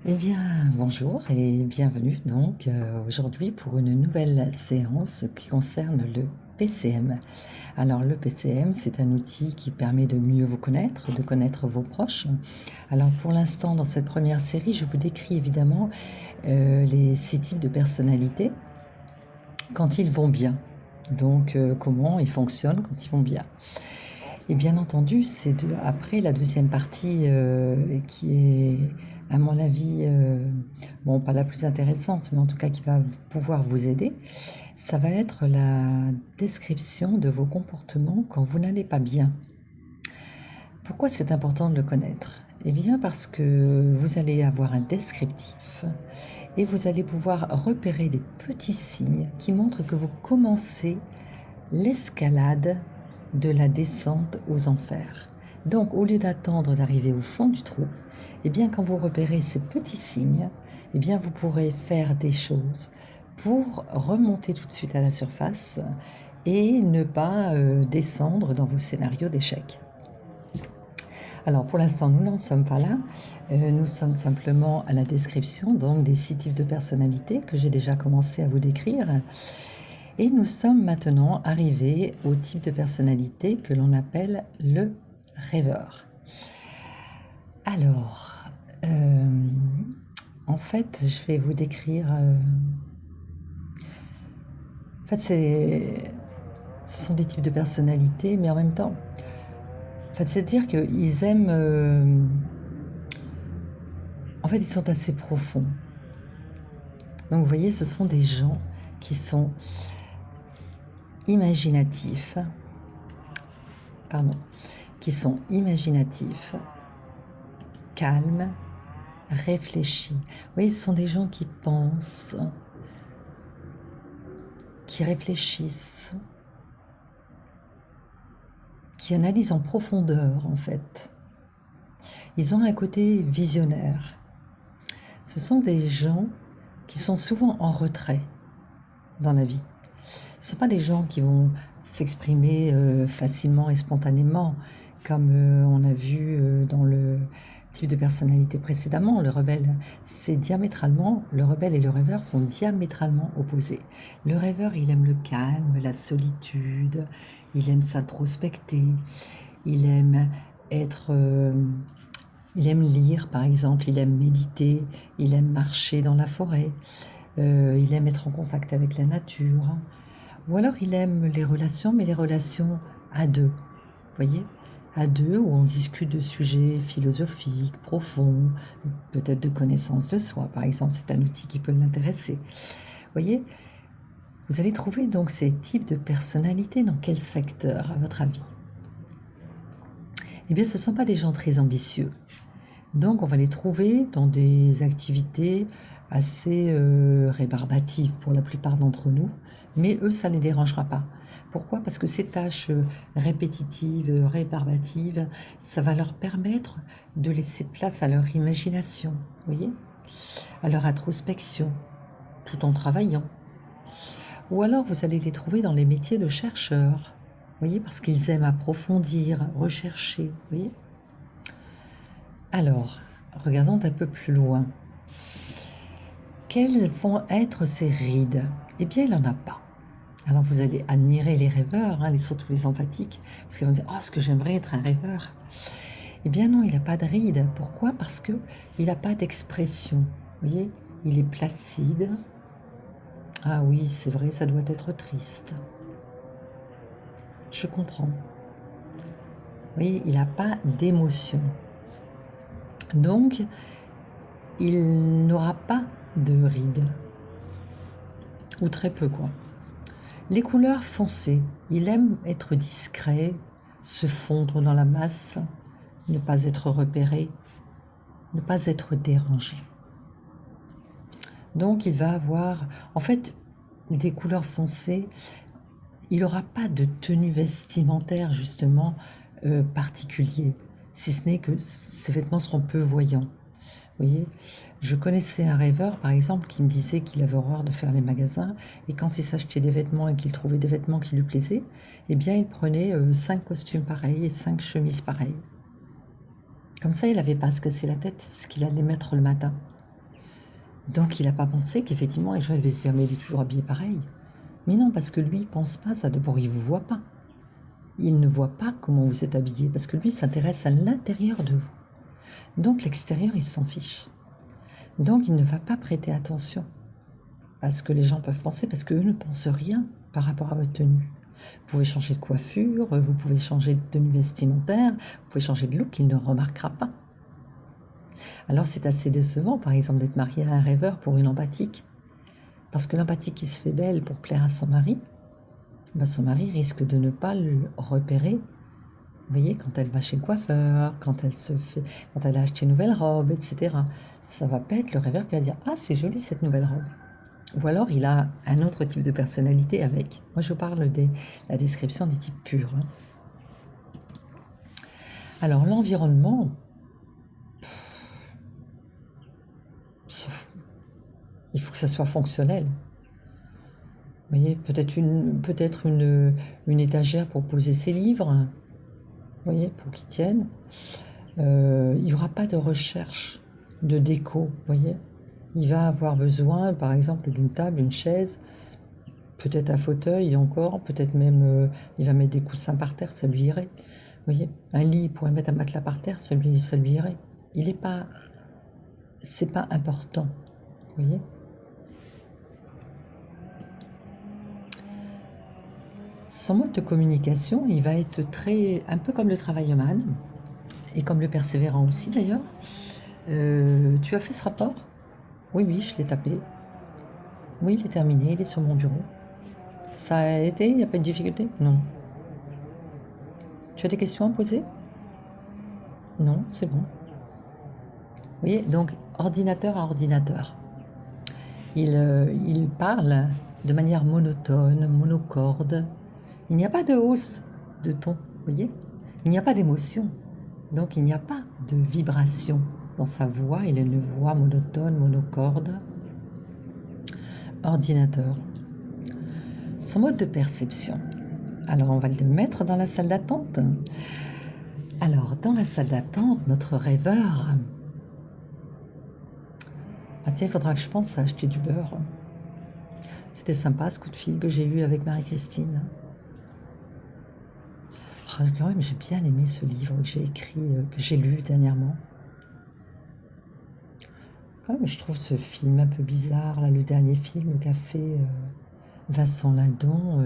Eh bien, bonjour et bienvenue donc aujourd'hui pour une nouvelle séance qui concerne le PCM. Alors le PCM, c'est un outil qui permet de mieux vous connaître, de connaître vos proches. Alors pour l'instant, dans cette première série, je vous décris évidemment les 6 types de personnalités quand ils vont bien. Donc comment ils fonctionnent quand ils vont bien. Et bien entendu, après la deuxième partie qui est, à mon avis, bon, pas la plus intéressante, mais en tout cas qui va pouvoir vous aider, ça va être la description de vos comportements quand vous n'allez pas bien. Pourquoi c'est important de le connaître? Eh bien parce que vous allez avoir un descriptif et vous allez pouvoir repérer des petits signes qui montrent que vous commencez l'escalade de la descente aux enfers. Donc, au lieu d'attendre d'arriver au fond du trou, eh bien, quand vous repérez ces petits signes, eh bien, vous pourrez faire des choses pour remonter tout de suite à la surface et ne pas descendre dans vos scénarios d'échec. Alors, pour l'instant, nous n'en sommes pas là. Nous sommes simplement à la description donc des 6 types de personnalités que j'ai déjà commencé à vous décrire. Et nous sommes maintenant arrivés au type de personnalité que l'on appelle le rêveur. Alors, en fait, je vais vous décrire... en fait, ce sont des types de personnalités, mais en même temps, en fait, c'est-à-dire qu'ils aiment... en fait, ils sont assez profonds. Donc, vous voyez, ce sont des gens qui sont imaginatifs, calmes, réfléchis. Vous voyez, ce sont des gens qui pensent, qui réfléchissent, qui analysent en profondeur, en fait. Ils ont un côté visionnaire. Ce sont des gens qui sont souvent en retrait dans la vie. Ce ne sont pas des gens qui vont s'exprimer facilement et spontanément, comme on a vu dans le type de personnalité précédemment, le rebelle. Le rebelle et le rêveur sont diamétralement opposés. Le rêveur, il aime le calme, la solitude, il aime s'introspecter, il aime il aime lire par exemple, il aime méditer, il aime marcher dans la forêt, il aime être en contact avec la nature. Ou alors il aime les relations, mais les relations à deux, vous voyez, à deux où on discute de sujets philosophiques, profonds, peut-être de connaissance de soi, par exemple, c'est un outil qui peut l'intéresser. Vous voyez, vous allez trouver donc ces types de personnalités dans quel secteur, à votre avis? Eh bien, ce ne sont pas des gens très ambitieux. Donc, on va les trouver dans des activités assez rébarbatives pour la plupart d'entre nous, mais eux, ça ne les dérangera pas. Pourquoi? Parce que ces tâches répétitives, rébarbatives, ça va leur permettre de laisser place à leur imagination, vous voyez, à leur introspection, tout en travaillant. Ou alors, vous allez les trouver dans les métiers de chercheurs, vous voyez, parce qu'ils aiment approfondir, rechercher, vous voyez. Alors, regardons un peu plus loin. Quelles vont être ces rides? Eh bien, il n'en a pas. Alors, vous allez admirer les rêveurs, surtout les empathiques, parce qu'ils vont dire « Oh, ce que j'aimerais être un rêveur !» Eh bien non, il n'a pas de rides. Pourquoi? Parce qu'il n'a pas d'expression. Vous voyez, il est placide. Ah oui, c'est vrai, ça doit être triste. Je comprends. Vous voyez, il n'a pas d'émotion. Donc, il n'aura pas de rides. Ou très peu, quoi. Les couleurs foncées. Il aime être discret, se fondre dans la masse, ne pas être repéré, ne pas être dérangé. Donc, il va avoir, en fait, des couleurs foncées. Il n'aura pas de tenue vestimentaire, justement, particulier, si ce n'est que ses vêtements seront peu voyants. Vous voyez, je connaissais un rêveur, par exemple, qui me disait qu'il avait horreur de faire les magasins, et quand il s'achetait des vêtements et qu'il trouvait des vêtements qui lui plaisaient, eh bien, il prenait 5 costumes pareils et 5 chemises pareilles. Comme ça, il n'avait pas à se casser la tête, ce qu'il allait mettre le matin. Donc il n'a pas pensé qu'effectivement les gens devaient se dire mais il est toujours habillé pareil. Mais non, parce que lui, il pense pas ça. D'abord, il ne vous voit pas. Il ne voit pas comment vous êtes habillé, parce que lui s'intéresse à l'intérieur de vous. Donc l'extérieur, il s'en fiche. Donc il ne va pas prêter attention à ce que les gens peuvent penser, parce qu'eux ne pensent rien par rapport à votre tenue. Vous pouvez changer de coiffure, vous pouvez changer de tenue vestimentaire, vous pouvez changer de look, il ne remarquera pas. Alors c'est assez décevant, par exemple, d'être marié à un rêveur pour une empathique. Parce que l'empathique qui se fait belle pour plaire à son mari, ben son mari risque de ne pas le repérer. Vous voyez, quand elle va chez le coiffeur, quand elle a acheté une nouvelle robe, etc. Ça va pas être le rêveur qui va dire « Ah, c'est joli cette nouvelle robe ». Ou alors il a un autre type de personnalité avec. Moi je parle de la description des types purs. Hein. Alors l'environnement, il faut que ça soit fonctionnel. Vous voyez, peut-être une étagère pour poser ses livres, vous voyez, pour qu'ils tiennent. Il n'y aura pas de recherche de déco, vous voyez. Il va avoir besoin, par exemple, d'une table, une chaise, peut-être un fauteuil encore, peut-être même il va mettre des coussins par terre, ça lui irait. Vous voyez, un lit, il pourrait mettre un matelas par terre, ça lui irait. C'est pas important, vous voyez. Son mode de communication, il va être un peu comme le travailloman, et comme le persévérant aussi d'ailleurs. Tu as fait ce rapport? Oui, oui, je l'ai tapé. Oui, il est terminé, il est sur mon bureau. Ça a été, il n'y a pas de difficulté? Non. Tu as des questions à poser? Non, c'est bon. Vous voyez, donc ordinateur à ordinateur. Il parle de manière monotone, monocorde. Il n'y a pas de hausse de ton, vous voyez? Il n'y a pas d'émotion. Donc il n'y a pas de vibration dans sa voix. Il a une voix monotone, monocorde. Ordinateur. Son mode de perception. Alors on va le mettre dans la salle d'attente. Alors dans la salle d'attente, notre rêveur... Ah tiens, il faudra que je pense à acheter du beurre. C'était sympa ce coup de fil que j'ai eu avec Marie-Christine. Oh, quand même, j'ai bien aimé ce livre que j'ai écrit, que j'ai lu dernièrement. Quand même, je trouve ce film un peu bizarre, là, le dernier film qu'a fait Vincent Lindon.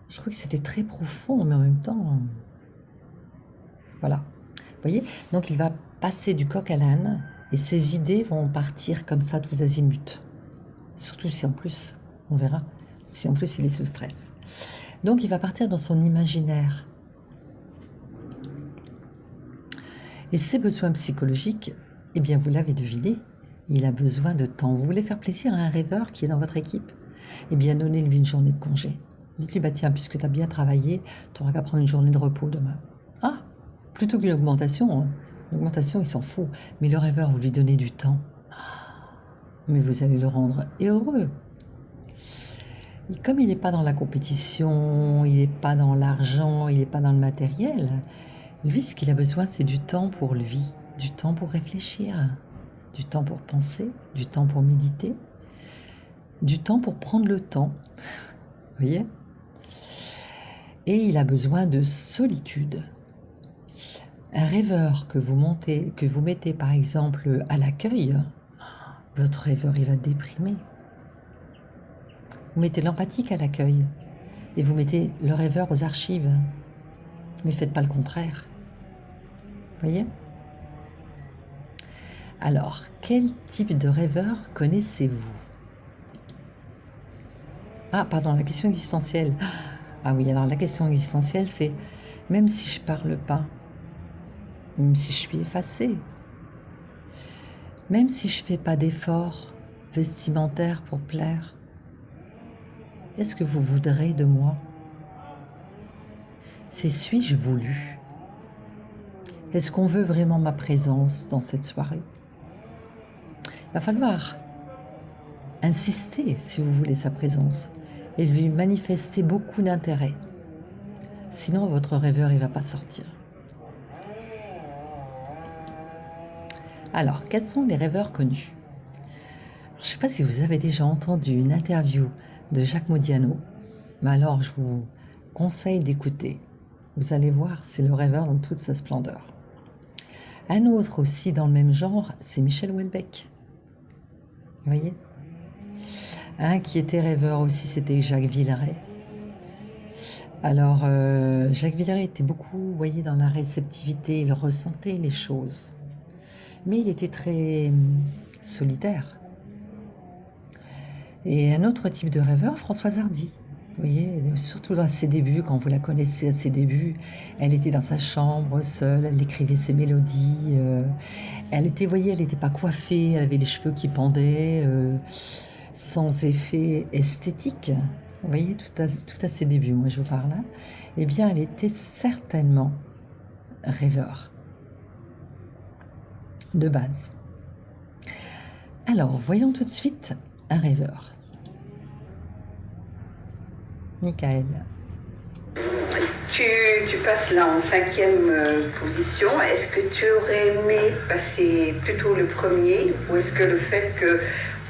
Je trouve que c'était très profond, mais en même temps... Voilà. Vous voyez? Donc, il va passer du coq à l'âne, et ses idées vont partir comme ça, tous azimuts. Surtout si en plus, on verra, si en plus il est sous stress. Donc, il va partir dans son imaginaire. Et ses besoins psychologiques, eh bien, vous l'avez deviné, il a besoin de temps. Vous voulez faire plaisir à un rêveur qui est dans votre équipe? Eh bien, donnez-lui une journée de congé. Dites-lui, bah tiens, puisque tu as bien travaillé, tu n'auras qu'à prendre une journée de repos demain. Ah, plutôt qu'une augmentation. Hein. L'augmentation, il s'en fout. Mais le rêveur, vous lui donnez du temps. Mais vous allez le rendre heureux. Et comme il n'est pas dans la compétition, il n'est pas dans l'argent, il n'est pas dans le matériel, lui, ce qu'il a besoin, c'est du temps pour lui, du temps pour réfléchir, du temps pour penser, du temps pour méditer, du temps pour prendre le temps. Vous voyez? Et il a besoin de solitude. Un rêveur que vous mettez par exemple à l'accueil, votre rêveur, il va déprimer. Vous mettez l'empathique à l'accueil et vous mettez le rêveur aux archives. Mais faites pas le contraire. Vous voyez? Alors, quel type de rêveur connaissez-vous? Ah, pardon, la question existentielle. Ah oui, alors la question existentielle, c'est même si je parle pas, même si je suis effacée, même si je fais pas d'efforts vestimentaires pour plaire, est-ce que vous voudrez de moi? C'est suis-je voulu? Est-ce qu'on veut vraiment ma présence dans cette soirée? Il va falloir insister si vous voulez sa présence et lui manifester beaucoup d'intérêt. Sinon, votre rêveur, il ne va pas sortir. Alors, quels sont les rêveurs connus? Je ne sais pas si vous avez déjà entendu une interview de Jacques Modiano, mais alors je vous conseille d'écouter. Vous allez voir, c'est le rêveur dans toute sa splendeur. Un autre aussi dans le même genre, c'est Michel Houellebecq. Vous voyez? Un qui était rêveur aussi, c'était Jacques Villeray. Alors, Jacques Villeray était beaucoup, vous voyez, dans la réceptivité, il ressentait les choses. Mais il était très solitaire. Et un autre type de rêveur, Françoise Hardy. Vous voyez, surtout à ses débuts, quand vous la connaissez à ses débuts, elle était dans sa chambre seule, elle écrivait ses mélodies. Elle était, vous voyez, elle n'était pas coiffée, elle avait les cheveux qui pendaient, sans effet esthétique. Vous voyez, tout à ses débuts, moi je vous parle là. Eh bien, elle était certainement rêveur, de base. Alors, voyons tout de suite un rêveur. Michael. Tu passes là en 5e position. Est-ce que tu aurais aimé passer plutôt le premier, ou est-ce que le fait que,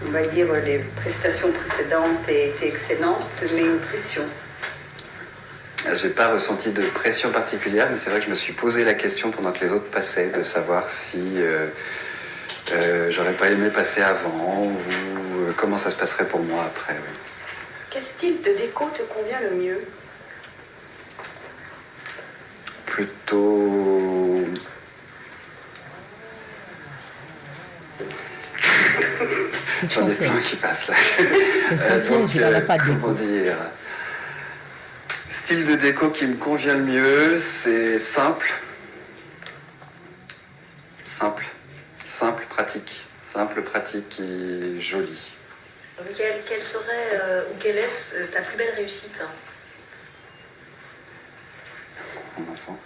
on va dire, les prestations précédentes aient été excellentes te met une pression? J'ai pas ressenti de pression particulière, mais c'est vrai que je me suis posé la question pendant que les autres passaient, de savoir si j'aurais pas aimé passer avant, ou comment ça se passerait pour moi après. Oui. Quel style de déco te convient le mieux? Plutôt... J'en ai plein qui passent là. C'est piège, il n'en a pas de déco. Comment dire? Style de déco qui me convient le mieux, c'est simple. Simple, pratique et joli. Quelle serait ou quelle est ta plus belle réussite? Mon enfant.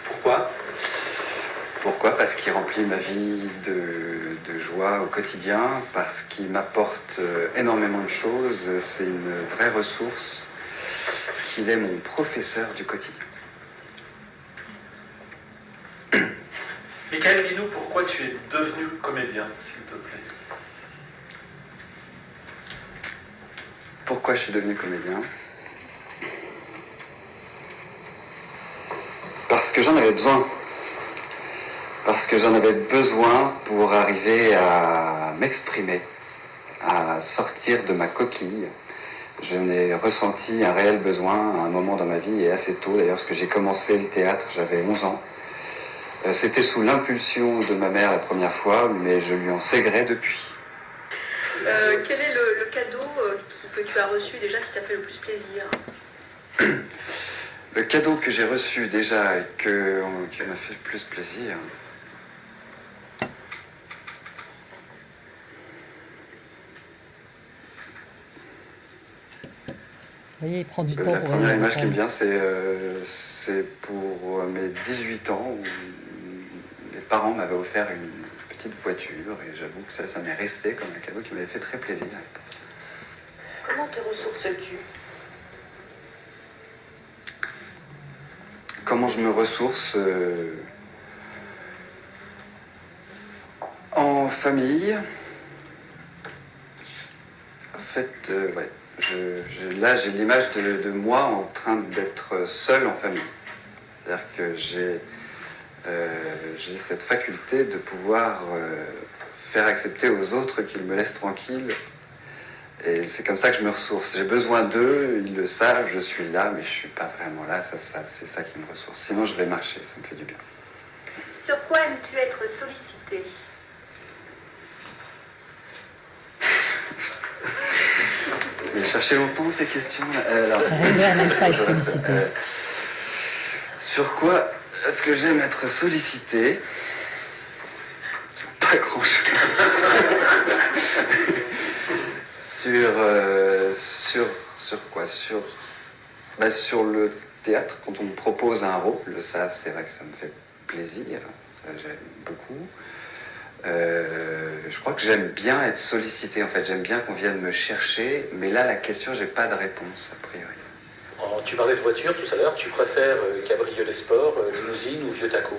Pourquoi? Parce qu'il remplit ma vie de joie au quotidien, parce qu'il m'apporte énormément de choses, c'est une vraie ressource, qu'il est mon professeur du quotidien. Michael, dis-nous pourquoi tu es devenu comédien, s'il te plaît. Pourquoi je suis devenu comédien? Parce que j'en avais besoin. Parce que j'en avais besoin pour arriver à m'exprimer, à sortir de ma coquille. Je n'ai ressenti un réel besoin à un moment dans ma vie, et assez tôt d'ailleurs, parce que j'ai commencé le théâtre, j'avais 11 ans. C'était sous l'impulsion de ma mère la première fois, mais je lui en ségrais depuis. Quel est le cadeau que tu as reçu déjà qui t'a fait le plus plaisir? Le cadeau que j'ai reçu déjà et qui m'a fait le plus plaisir... Vous voyez, il prend du temps La pour première image qui me vient, c'est pour mes 18 ans, où mes parents m'avaient offert une petite voiture, et j'avoue que ça m'est resté comme un cadeau qui m'avait fait très plaisir. Comment te ressources-tu? Comment je me ressource en famille. En fait, ouais. Là, j'ai l'image de moi en train d'être seul en famille. C'est-à-dire que j'ai cette faculté de pouvoir faire accepter aux autres qu'ils me laissent tranquille. Et c'est comme ça que je me ressource. J'ai besoin d'eux, ils le savent, je suis là, mais je ne suis pas vraiment là. C'est ça qui me ressource. Sinon, je vais marcher, ça me fait du bien. Sur quoi aimes-tu être sollicité? J'ai cherché longtemps ces questions. Rêveur n'aime pas être sollicité. Sur quoi est-ce que j'aime être sollicité? Pas grand-chose. Sur quoi? Sur le théâtre, quand on me propose un rôle, ça c'est vrai que ça me fait plaisir, ça j'aime beaucoup. Je crois que j'aime bien être sollicité, en fait, j'aime bien qu'on vienne me chercher, mais là la question, j'ai pas de réponse a priori. Tu parlais de voiture tout à l'heure, tu préfères cabriolet sport, limousine ou vieux taco?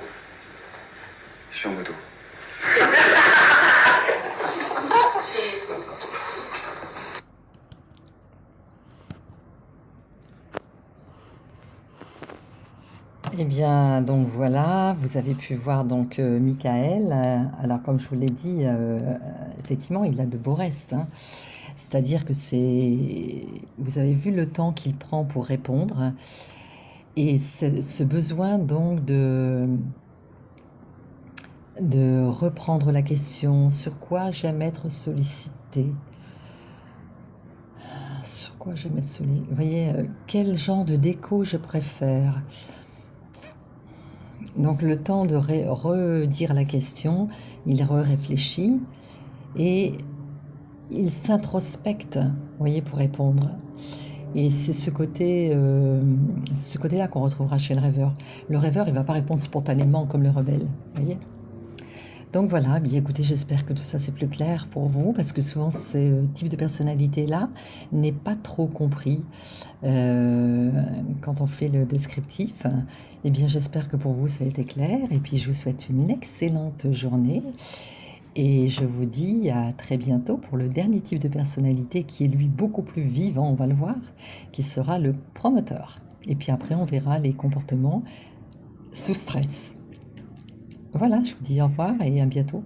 Je suis en moto. Eh bien, donc voilà, vous avez pu voir donc Michael. Alors, comme je vous l'ai dit, effectivement, il a de beaux restes, hein. C'est-à-dire que vous avez vu le temps qu'il prend pour répondre et ce besoin donc de reprendre la question sur quoi j'aime être sollicité. Sur quoi j'aime être sollicité. Vous voyez, quel genre de déco je préfère. Donc le temps de redire la question, il réfléchit et il s'introspecte, vous voyez, pour répondre. Et c'est ce côté-là qu'on retrouvera chez le rêveur. Le rêveur, il ne va pas répondre spontanément comme le rebelle, vous voyez. Donc voilà, bien écoutez, j'espère que tout ça c'est plus clair pour vous, parce que souvent ce type de personnalité-là n'est pas trop compris quand on fait le descriptif. Eh bien j'espère que pour vous ça a été clair, et puis je vous souhaite une excellente journée, et je vous dis à très bientôt pour le dernier type de personnalité qui est lui beaucoup plus vivant, on va le voir, qui sera le promoteur. Et puis après on verra les comportements sous stress. Voilà, je vous dis au revoir et à bientôt.